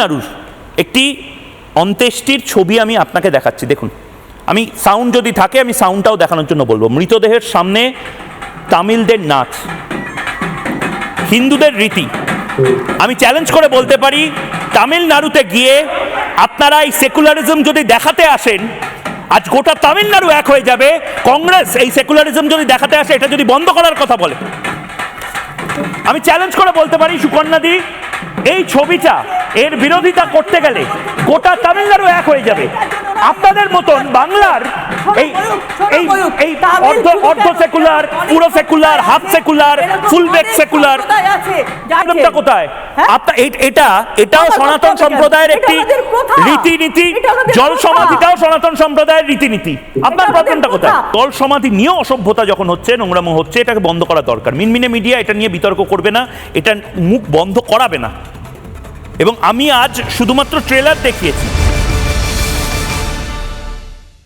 নাড়ুর একটি অন্ত্যেষ্টির ছবি আমি আপনাকে দেখাচ্ছি। দেখুন, আমি সাউন্ড যদি থাকে আমি সাউন্ডটাও দেখানোর জন্য বলবো। মৃতদেহের সামনে তামিলদের নাচ, হিন্দুদের রীতি। আমি চ্যালেঞ্জ করে বলতে পারি, তামিলনাড়ুতে গিয়ে আপনারা এই সেকুলারিজম যদি দেখাতে আসেন, আজ গোটা তামিলনাড়ু এক হয়ে যাবে। কংগ্রেস এই সেকুলারিজম যদি দেখাতে আসে, এটা যদি বন্ধ করার কথা বলে, আমি চ্যালেঞ্জ করে বলতে পারি সুকন্যাদি, এই ছবিটা এর বিরোধিতা করতে গেলে গোটা তামিলনাড়ু এক হয়ে যাবে। আপনাদের মতন বাংলার এই এই অর্ধ সেকুলার, পুরো secular, half secular, full back secular কোথায়? এটাও সনাতন সম্প্রদায়ের একটি রীতিনীতি। জল সমাধিটাও সনাতন সম্প্রদায়ের রীতিনীতি। আপনার প্রবলেমটা কোথায়? জল সমাধি নিয়েও অসভ্যতা যখন হচ্ছে, নোংরামো হচ্ছে, এটাকে বন্ধ করা দরকার। মিনমিনে মিডিয়া এটা নিয়ে বিতর্ক করবে না, এটা মুখ বন্ধ করাবে না। এবং আমি আজ শুধুমাত্র ট্রেলার দেখিয়েছি।